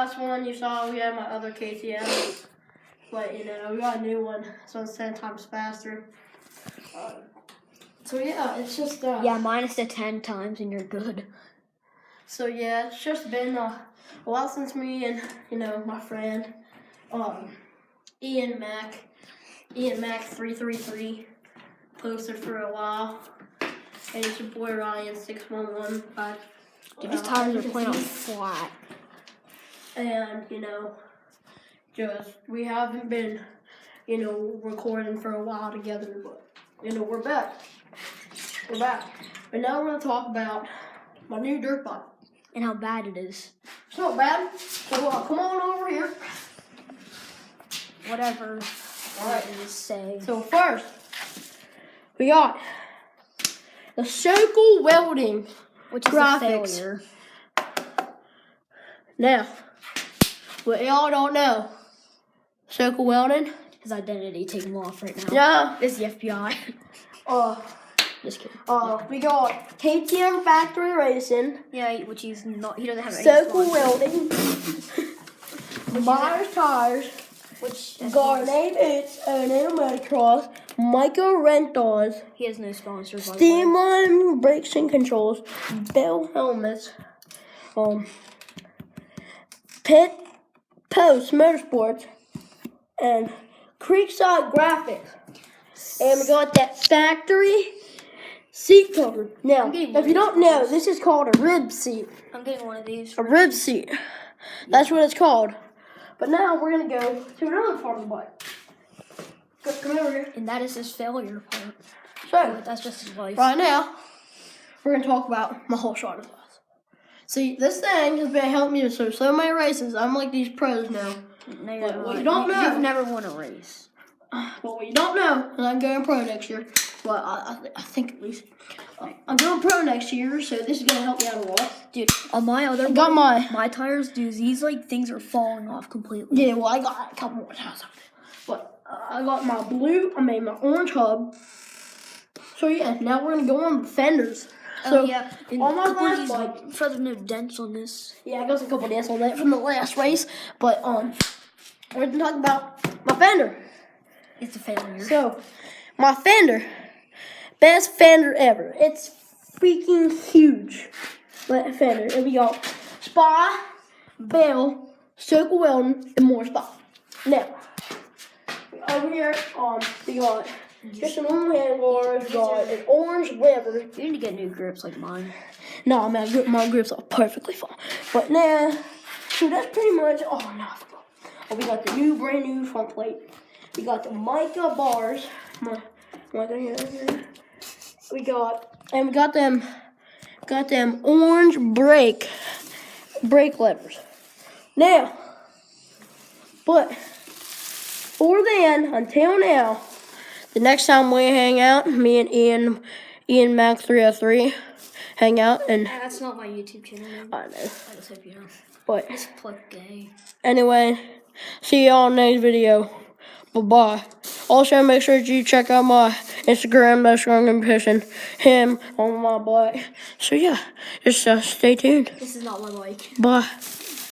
last one you saw, we had my other KTM. But, you know, we got a new one, so it's 10 times faster. So, yeah, it's just... yeah, minus the 10 times and you're good. So, yeah, it's just been a while since me and, you know, my friend, Ian Mac 333, posted for a while. And it's your boy Ryan 611. Dude, these tires are playing on flat. And, you know, we haven't been, you know, recording for a while together, but, you know, we're back. We're back. But now we're going to talk about my new dirt bike. And how bad it is. It's not bad. So, come on over here. Whatever. All right. You say. So, first, we got the circle welding, which graphics. Is a failure. Now, what y'all don't know, circle welding. His identity taken off right now. Yeah. It's the FBI. Just kidding. We got KTM Factory Racing. Yeah, which he's not. He doesn't have any. Circle welding. Myers tires. Which Garnet boots. O&M motocross. Micro Retards. He has no sponsors. Steamline brakes and controls. Bell helmets. Pit Post Motorsports. And Creekside Graphics. And we got that factory seat cover. Now, if you don't know, this is called a rib seat. I'm getting one of these. A rib seat. That's what it's called. But now we're going to go to another part of the bike. Come over here. And that is his failure part. So, that's just his life. Right now, we're going to talk about my whole shot of glass. See, this thing has been helping me with so many races. I'm like these pros now. No, you're But not. what you don't know. You've never won a race. But what you don't know is I'm going pro next year. Well, I think at least. I'm going pro next year, so this is going to help me out a lot. Dude, on my other got my tires, dude, these like things are falling off completely. Yeah, well, I got a couple more tires on it. But I got my my orange hub. So yeah, now we're going to go on the fenders. So yeah, on my last bike, there's no dents on this. Yeah, I got a couple dents on that from the last race. But we're going to talk about my fender. It's a failure. So, my fender, best fender ever. It's freaking huge. That fender. And we got Spa, Bell, Circle Welding, and more Spa. Now, over here, we got just an normal handlebars, got an orange lever. You need to get new grips like mine. No, man, my grips are perfectly fine. But now, so that's pretty much, I forgot. We got the brand new front plate. We got the mica bars. We got them orange brake levers. Now, but until now, the next time we hang out, me and Ian Mac 303 hang out and that's not my YouTube channel. I know. I just hope you know. But just plug gay. Anyway, see y'all next video. Bye-bye. Also, make sure that you check out my Instagram. That's where I'm going to be pushing him on my bike. So, yeah, just stay tuned. This is not my bike. Bye.